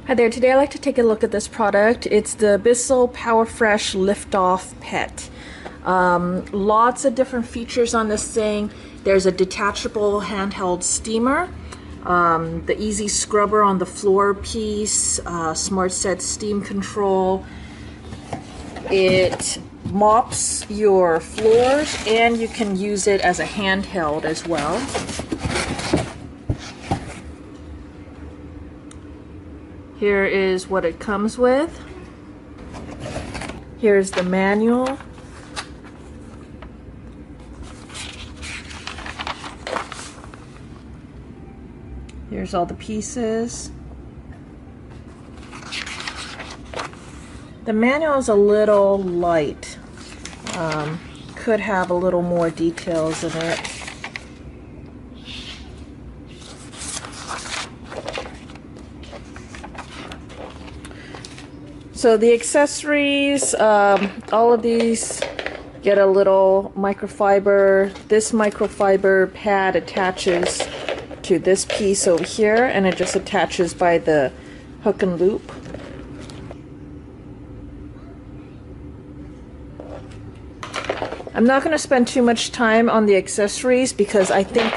Hi there, today I'd like to take a look at this product. It's the Bissell PowerFresh LiftOFF Pet. Lots of different features on this thing. There's a detachable handheld steamer, the EasyScrubber on the floor piece, smart set steam control. It mops your floors and you can use it as a handheld as well. Here is what it comes with. Here's the manual. Here's all the pieces. The manual is a little light. Could have a little more details in it. So the accessories, all of these get a little microfiber. This microfiber pad attaches to this piece over here, and it just attaches by the hook and loop. I'm not going to spend too much time on the accessories because I think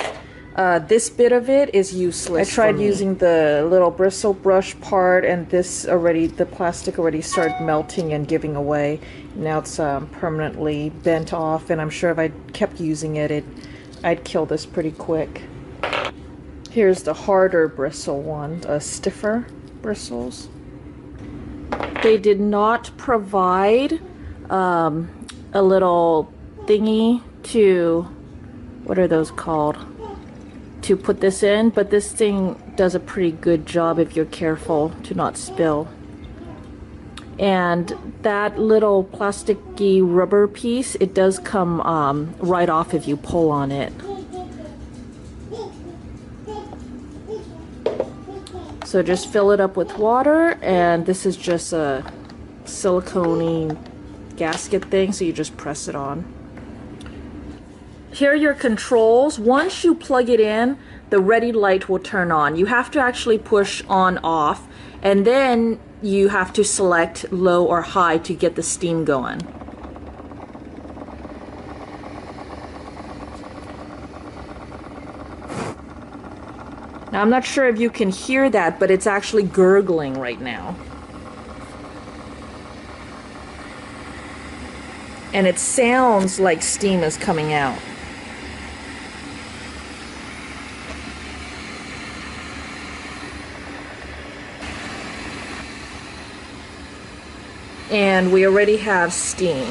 this bit of it is useless. I tried using the little bristle brush part, and the plastic already started melting and giving away. Now it's permanently bent off, and I'm sure if I kept using it, I'd kill this pretty quick. Here's the harder bristle one, stiffer bristles. They did not provide a little thingy to, what are those called? To put this in, but this thing does a pretty good job if you're careful to not spill. And that little plasticky rubber piece, it does come right off if you pull on it. So just fill it up with water, and this is just a silicone-y gasket thing, so you just press it on. Here are your controls. Once you plug it in, the ready light will turn on. You have to actually push on off, and then you have to select low or high to get the steam going. Now I'm not sure if you can hear that, but it's actually gurgling right now. And it sounds like steam is coming out. And we already have steam.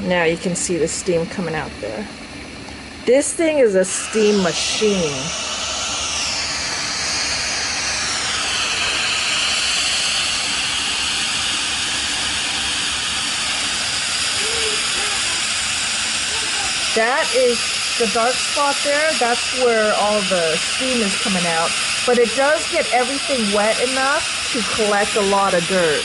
Now you can see the steam coming out there. This thing is a steam machine. That is the dark spot there. That's where all the steam is coming out. But it does get everything wet enough to collect a lot of dirt.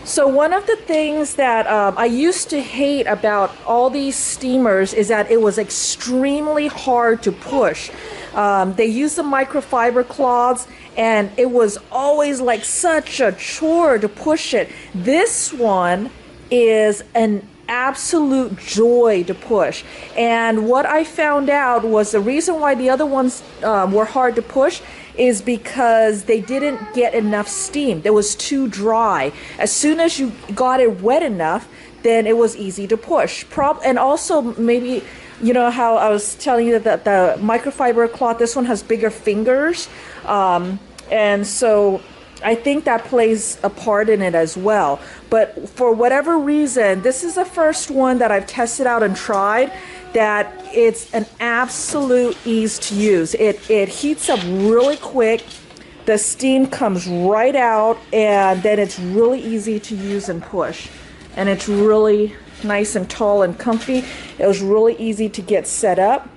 So one of the things that I used to hate about all these steamers is that it was extremely hard to push. They used the microfiber cloths, and it was always like such a chore to push it. This one is an absolute joy to push. And what I found out was the reason why the other ones were hard to push is because they didn't get enough steam. It was too dry. As soon as you got it wet enough, then it was easy to push. And also maybe, you know how I was telling you that the microfiber cloth, this one has bigger fingers. And so I think that plays a part in it as well. But for whatever reason, this is the first one that I've tested out and tried that it's an absolute ease to use. It heats up really quick. The steam comes right out, and then it's really easy to use and push. And it's really nice and tall and comfy. It was really easy to get set up.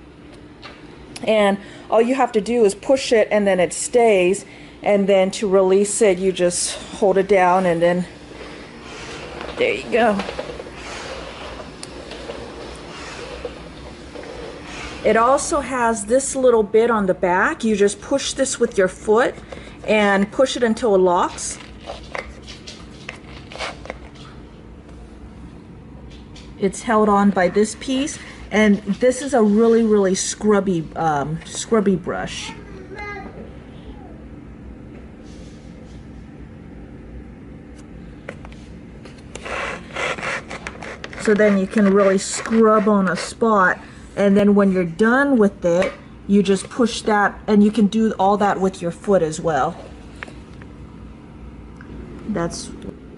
And all you have to do is push it, and then it stays. And then to release it, you just hold it down, and then there you go. It also has this little bit on the back. You just push this with your foot and push it until it locks. It's held on by this piece, and this is a really scrubby brush. So then you can really scrub on a spot, and then when you're done with it, you just push that, and you can do all that with your foot as well.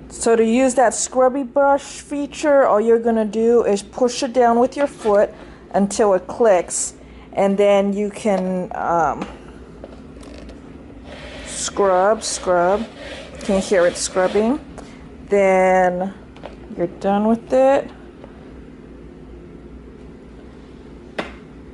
So to use that scrubby brush feature, all you're gonna do is push it down with your foot until it clicks, and then you can scrub. Can hear it scrubbing. Then you're done with it.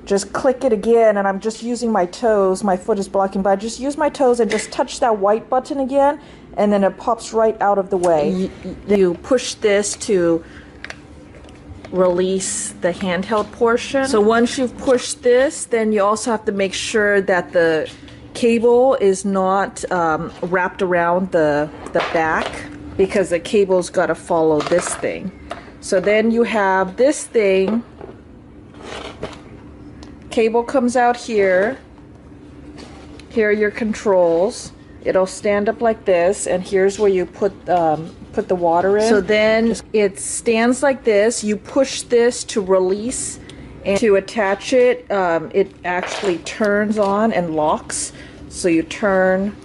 Just click it again, and I'm just using my toes. My foot is blocking, but I just use my toes and just touch that white button again, and then it pops right out of the way. You push this to release the handheld portion. So once you've pushed this, then you also have to make sure that the cable is not wrapped around the back, because the cable's got to follow this thing. So then you have this thing. Cable comes out here. Here are your controls. It'll stand up like this, and here's where you put the water in. So then it stands like this. You push this to release, and to attach it, it actually turns on and locks. So you turn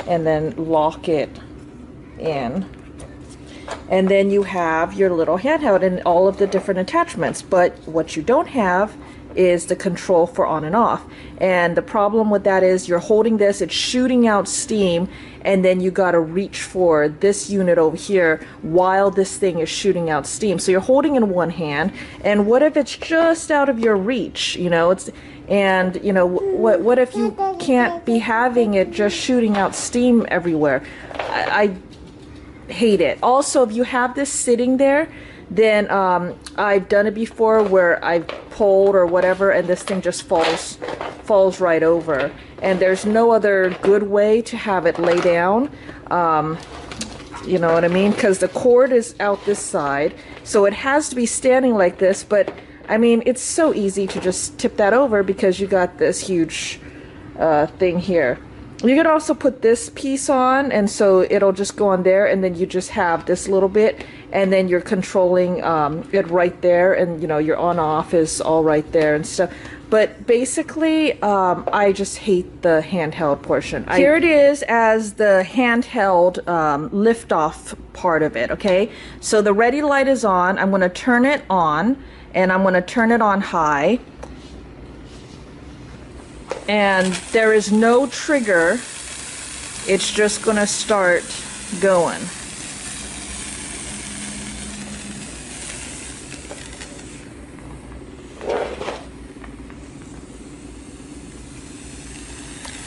and then lock it in. And then you have your little handheld and all of the different attachments. But what you don't have is the control for on and off. And the problem with that is you're holding this, it's shooting out steam, and then you got to reach for this unit over here while this thing is shooting out steam. So you're holding in one hand, and what if it's just out of your reach, you know? What if you can't be having it just shooting out steam everywhere? I hate it. Also, if you have this sitting there, then I've done it before where I've pulled or whatever, and this thing just falls right over. And there's no other good way to have it lay down. You know what I mean? Because the cord is out this side, so it has to be standing like this. But I mean, it's so easy to just tip that over because you got this huge thing here. You can also put this piece on, and so it'll just go on there, and then you just have this little bit, and then you're controlling it right there, and you know your on-off is all right there and stuff. But basically, I just hate the handheld portion. Here it is as the handheld lift-off part of it, okay? So the ready light is on. I'm going to turn it on, and I'm going to turn it on high. And there is no trigger. It's just going to start going.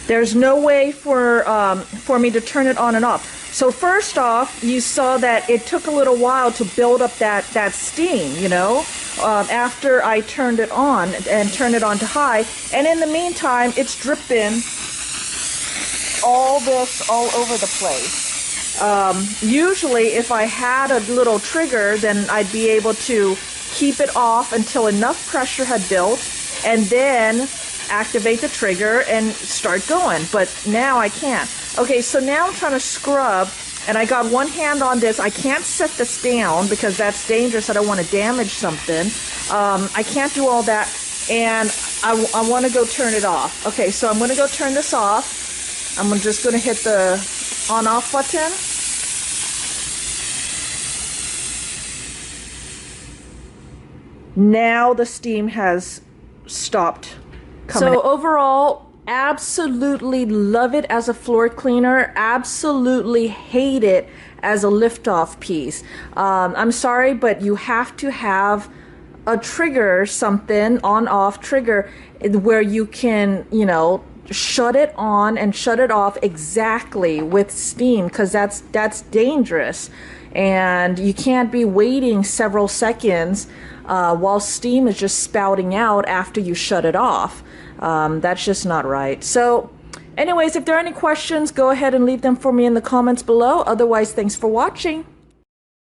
There's no way for me to turn it on and off. So first off, you saw that it took a little while to build up that steam, you know, after I turned it on and turned it on to high. And in the meantime, it's dripping all over the place. Usually, if I had a little trigger, then I'd be able to keep it off until enough pressure had built, and then activate the trigger and start going. But now I can't. Okay, so now I'm trying to scrub, and I got one hand on this. I can't set this down because that's dangerous. I don't want to damage something. I can't do all that, and I want to go turn it off. Okay, so I'm going to go turn this off. I'm just going to hit the on-off button. Now the steam has stopped coming. So overall, absolutely love it as a floor cleaner. Absolutely hate it as a lift-off piece. I'm sorry, but you have to have a trigger, something on-off trigger, where you can, you know, shut it on and shut it off exactly with steam, because that's dangerous. And you can't be waiting several seconds while steam is just spouting out after you shut it off. That's just not right. So anyways, if there are any questions, go ahead and leave them for me in the comments below. Otherwise, thanks for watching.